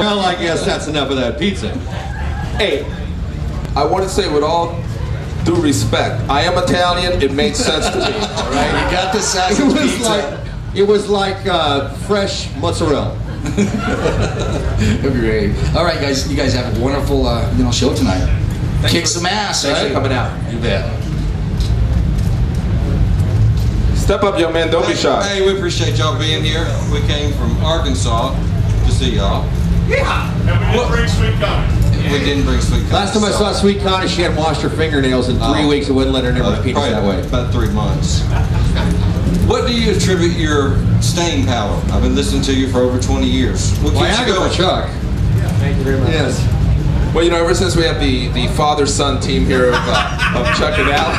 Well, I guess that's enough of that pizza. Hey, I want to say with all due respect, I am Italian. It makes sense to me. All right, You got the sausage pizza. It was like fresh mozzarella. Great. All right, guys. You guys have a wonderful show tonight. Kick some ass. Thanks Right? for coming out. You bet. Step up, young man. Don't be shy. Hey, we appreciate y'all being here. We came from Arkansas to see y'all. Yeah. And we didn't bring sweet Connie. We didn't bring Sweet Connie. Last time I saw Sweet Connie, she hadn't washed her fingernails in 3 weeks. It wouldn't let her near my penis that way. About 3 months. What do you attribute your staying power? I've been listening to you for over 20 years. What keeps you going? Chuck. Thank you very much. Yes. Well, you know, ever since we have the father-son team here of Chuck and Al.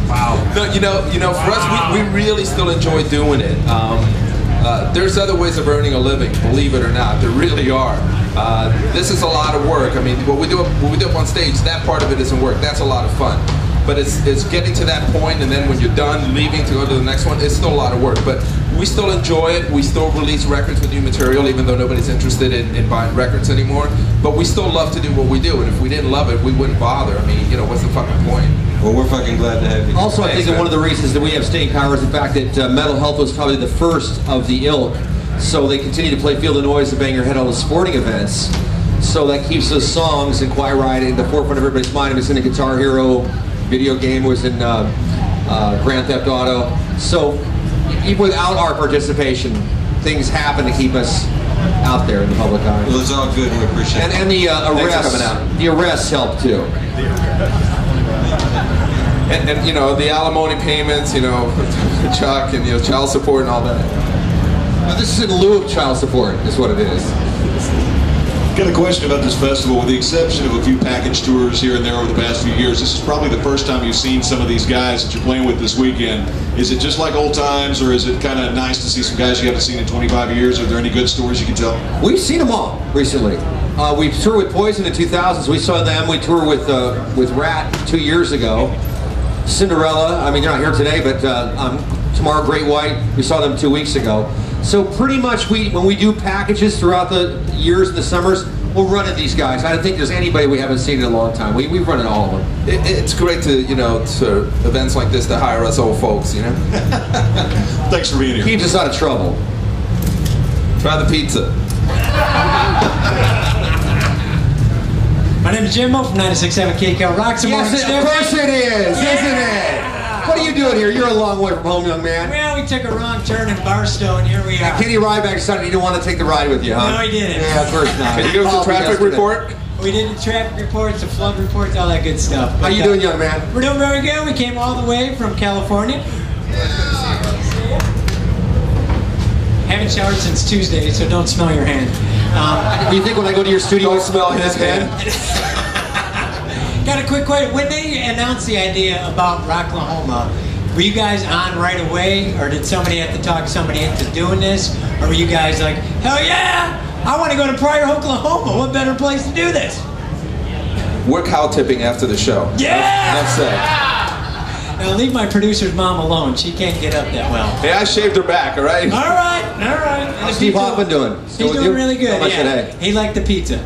Wow. No, you know, for us, we really still enjoy doing it. There's other ways of earning a living, believe it or not. There really are. This is a lot of work. I mean, what we do up on stage, that part of it isn't work. That's a lot of fun. But it's getting to that point, and then when you're done leaving to go to the next one, it's still a lot of work. But we still enjoy it. We still release records with new material, even though nobody's interested in buying records anymore. But we still love to do what we do, and if we didn't love it, we wouldn't bother. I mean, you know, what's the fucking point? Well, we're fucking glad to have you. Also, I think that one of the reasons that we have staying power is the fact that mental health was probably the first of the ilk. So they continue to play Feel the Noise and Bang Your Head on the sporting events. So that keeps those songs and Quiet Riot in the forefront of everybody's mind. It was in a Guitar Hero video game, was in Grand Theft Auto. So even without our participation, things happen to keep us out there in the public eye. Well, it's all good, and we appreciate it. And the arrests help too. And you know, the alimony payments, you know, Chuck, and you know, child support and all that. Now, this is in lieu of child support, is what it is. Got a question about this festival. With the exception of a few package tours here and there over the past few years, this is probably the first time you've seen some of these guys that you're playing with this weekend. Is it just like old times, or is it kind of nice to see some guys you haven't seen in 25 years? Are there any good stories you can tell? We've seen them all recently. We toured with Poison in the 2000s. We saw them. We toured with Rat 2 years ago. Cinderella. I mean, they're not here today, but tomorrow, Great White. We saw them 2 weeks ago. So pretty much, when we do packages throughout the years and the summers, we'll run into these guys. I don't think there's anybody we haven't seen in a long time. We've run into all of them. It's great to, you know, to events like this to hire us old folks, you know. Thanks for being here. Keeps us out of trouble. Try the pizza. My name is Jimbo from 96.7 KCAL Rocks. Yes, of course it is, isn't it? What are you doing here? You're a long way from home, young man. Well, we took a wrong turn in Barstow, and here we are. Kenny Ryback decided he didn't want to take the ride with you, huh? No, he didn't. Yeah, of course not. Can you give us a traffic report? We did the traffic reports, the flood reports, all that good stuff. How you doing, young man? We're doing very good. We came all the way from California. Haven't showered since Tuesday, so don't smell your hand. Do you think when I go to your studio, Don't smell his hand? Got a quick question. When they announced the idea about Rocklahoma, were you guys on right away, or did somebody have to talk somebody into doing this? Or were you guys like, hell yeah, I want to go to Pryor, Oklahoma. What better place to do this? We're cow tipping after the show. Yeah! Enough said. Now leave my producer's mom alone. She can't get up that well. Hey, I shaved her back, all right? All right, all right. How's Steve Hoffman doing? He's doing really good. How much Yeah. today? He liked the pizza.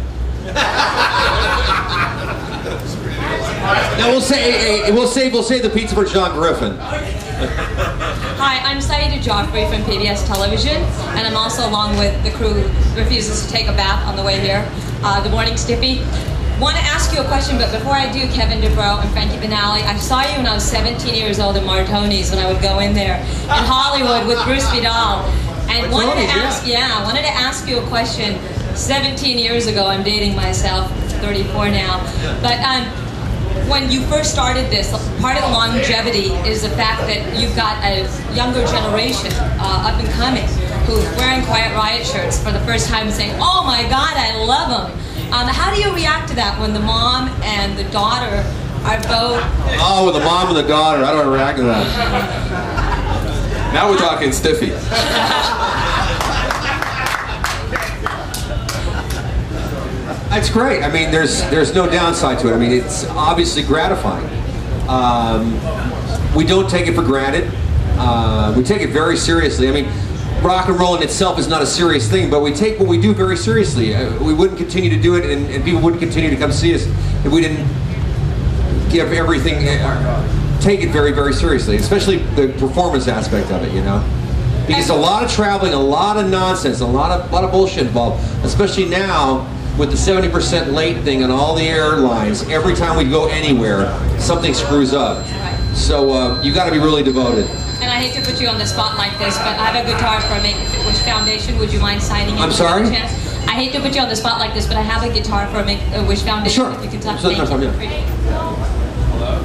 Now we'll save the pizza for John Griffin. Hi, I'm Saida Joffrey from PBS Television, and I'm also along with the crew who refuses to take a bath on the way here. Good morning, Stiffy. Want to ask you a question, but before I do, Kevin DeBro and Frankie Benali, I saw you when I was 17 years old at Martoni's when I would go in there in Hollywood with Bruce Vidal, and wanted to ask you a question. 17 years ago, I'm dating myself, 34 now, but when you first started this, part of the longevity is the fact that you've got a younger generation up and coming who's wearing Quiet Riot shirts for the first time and saying, oh my God, I love them. How do you react to that when the mom and the daughter are both... Oh, with the mom and the daughter, how do I react to that? Now we're talking Stiffy. That's great. I mean, there's no downside to it. I mean, it's obviously gratifying. We don't take it for granted. We take it very seriously. I mean, rock and roll in itself is not a serious thing, but we take what we do very seriously. We wouldn't continue to do it, and people wouldn't continue to come see us if we didn't give everything, take it very, very seriously, especially the performance aspect of it, you know? Because a lot of traveling, a lot of nonsense, a lot of bullshit involved, especially now with the 70% late thing on all the airlines. Every time we go anywhere, something screws up. So you got to be really devoted. And I hate to put you on the spot like this, but I have a guitar for Make-A-Wish Foundation. Would you mind signing it? I'm sorry? I hate to put you on the spot like this, but I have a guitar for Make-A-Wish Foundation. Sure. If you can talk. Sure, Thank you. yeah. Hello?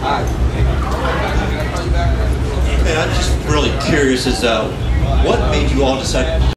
Hi. Hey, I'm just really curious as what made you all decide